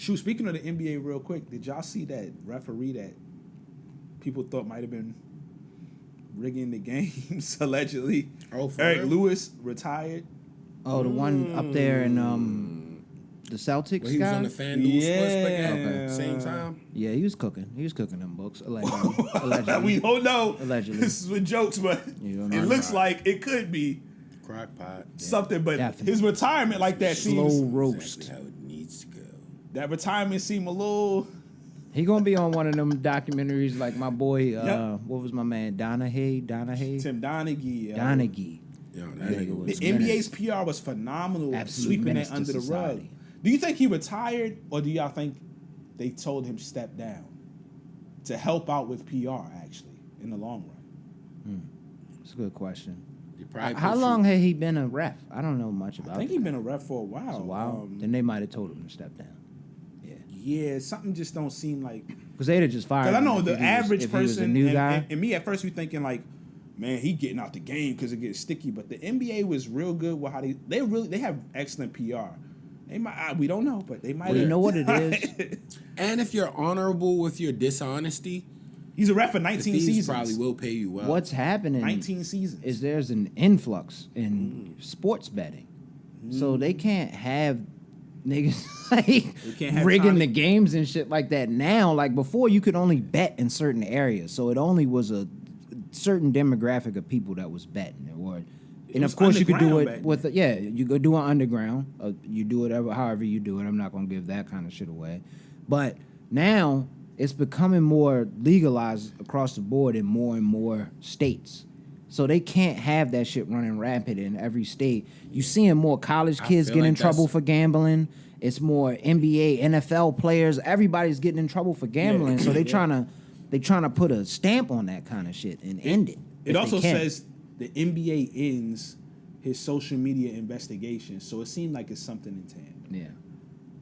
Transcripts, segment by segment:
Shoot, speaking of the NBA real quick, did y'all see that referee that people thought might have been rigging the games, allegedly? Oh, for Eric real? Lewis retired. Oh, the one up there in the Celtics Well, he was guy? on the FanDuel Sportsbook game Yeah. at the same time. Yeah, he was cooking. He was cooking them books, allegedly. Allegedly. We don't know. Allegedly. This is with jokes, but You know, it I'm looks right. like it could be Crockpot. something. But Definitely. his retirement like that Slow seems... roast. Exactly how it needs to go. That retirement seemed a little... He gonna be on one of them documentaries like my boy, Yep. what was my man, Donaghy? Tim Donaghy. Donaghy. Yo, that That nigga nigga was. The menace. NBA's PR was phenomenal, Absolute sweeping menace that to under the rug. society. Do you think he retired, or do y'all think they told him step down to help out with PR, actually, in the long run? It's a good question. You probably How put long had he been a ref? I don't know much about I think it. he's been a ref for a while. It's a while. Then they might have told him to step down. Yeah, something just don't seem like... Because they'd have just fired Because I him know if the he was- average if he was a person, new and, guy. and me at first, we thinking like, man, he getting out the game because it gets sticky. But the NBA was real good with how they have excellent PR. They might, we don't know, but they might. Well, you know what it is? And if you're honorable with your dishonesty, He's a ref for the 19 fees seasons. probably will pay you well. What's happening 19 seasons. is there's an influx in sports betting. So they can't have niggas like can't have rigging Tommy- the games and shit like that now. Like before, you could only bet in certain areas. So it only was a certain demographic of people that was betting. And was of course, you could do underground it back with, you could do it underground. You do it however you do it. I'm not going to give that kind of shit away. But now it's becoming more legalized across the board in more states. So they can't have that shit running rampant in every state. You seeing more college kids feel get in like trouble that's- for gambling. It's more NBA, NFL players. Everybody's getting in trouble for gambling. So they trying to put a stamp on that kind of shit and end it. It if they also can. says the NBA ends his social media investigation, so it seemed like it's something in tandem. Yeah.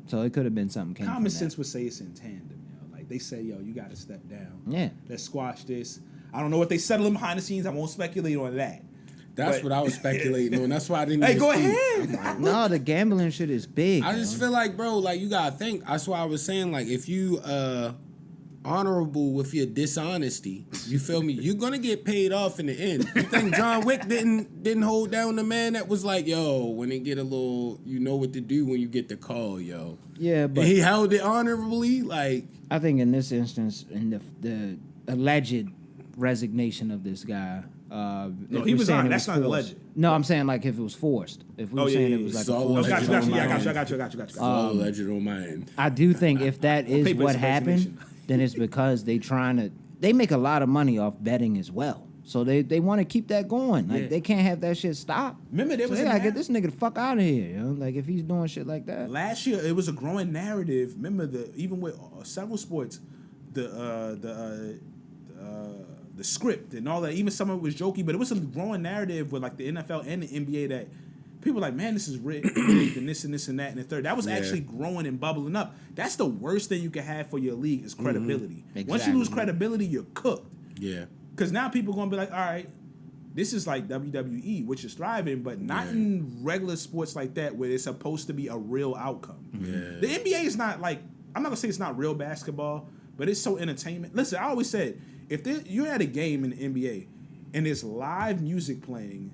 So it could have been something came Common from sense that. would say it's in tandem. Like they say, yo, you got to step down. Yeah. Let's squash this. I don't know what they settling behind the scenes. I won't speculate on that. That's But- what I was speculating on. That's why I didn't. Hey, even go speak. ahead. No, the gambling shit is big. I just feel like, bro, like you gotta think. That's why I was saying, like, if you honorable with your dishonesty, you feel me? You're gonna get paid off in the end. You think John Wick didn't hold down the man that was like, yo, when they get a little, you know what to do when you get the call, yo. Yeah, but And he held it honorably, like. I think in this instance, in the alleged resignation of this guy, No, if he we're was saying on. it That's was not forced- alleged. No, I'm saying like if it was forced. If we were Oh, yeah, saying yeah, it was yeah. like So a Oh, forced. got you. Yeah, I situation. got you. All alleged on mine. I do think if that is Paper what is a resignation. happened, then it's because they make a lot of money off betting as well. So they want to keep that going. Like Yeah. they can't have that shit stop. Remember there So was they a gotta narrative- get this nigga the fuck out of here, yo. Like if he's doing shit like that. Last year, it was a growing narrative. Remember, even with several sports, the script and all that. Even some of it was jokey, but it was a growing narrative with like the NFL and the NBA that people were like, man, this is rigged and this and this and that and the third. That was actually growing and bubbling up. That's the worst thing you can have for your league is credibility. Once you lose Exactly. credibility, you're cooked. Yeah. Because now people are going to be like, all right, this is like WWE, which is thriving, but not in regular sports like that where it's supposed to be a real outcome. Yeah. The NBA is not like, I'm not going to say it's not real basketball, but it's so entertainment. Listen, I always said, if you're at a game in the NBA and there's live music playing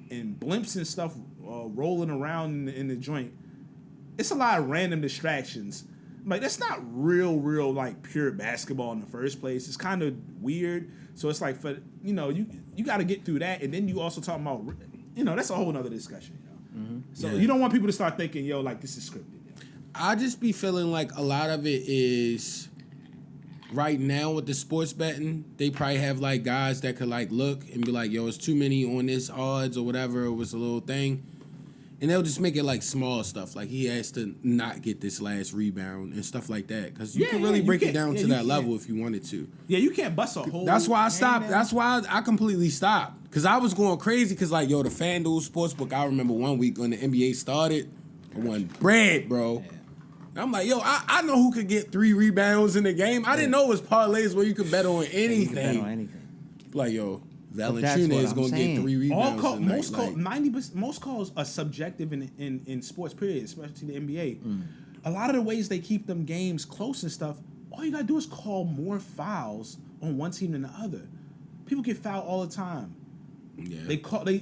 and blimps and stuff rolling around in the joint, it's a lot of random distractions. Like, that's not real, like, pure basketball in the first place. It's kind of weird. So it's like, you got to get through that. And then you also talking about, that's a whole nother discussion. So you don't want people to start thinking, yo, like, this is scripted. I just be feeling like a lot of it is right now with the sports betting, they probably have like guys that could like look and be like, yo, it's too many on this odds or whatever. It was a little thing. And they'll just make it like small stuff. Like he has to not get this last rebound and stuff like that. Because you can really break it down to that level if you wanted to. Yeah, you can't bust a whole... That's why I stopped. hand That's why I completely stopped. Because I was going crazy because like, yo, the FanDuel Sportsbook, I remember one week when the NBA started, I won bread, bro. And I'm like, yo, I know who could get 3 rebounds in the game. I didn't know it was parlays where you could bet on anything. You can bet on anything. Like, yo, that's Valanciunas what is I'm going to get saying. 3 rebounds tonight. most calls are subjective in sports, period, especially the NBA. a lot of the ways they keep them games close and stuff, all you gotta do is call more fouls on one team than the other. People get fouled all the time. Yeah.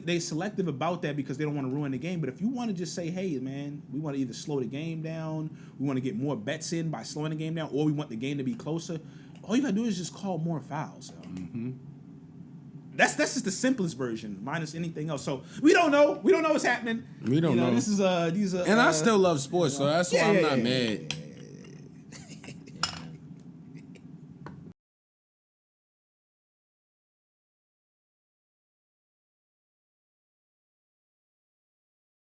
They selective about that because they don't want to ruin the game. But if you want to just say, hey man, we want to either slow the game down, we want to get more bets in by slowing the game down, or we want the game to be closer, all you gotta do is just call more fouls. Mm-hmm. That's just the simplest version, minus anything else. So we don't know. We don't know what's happening. We don't know. This is these and I still love sports, so that's why I'm not mad.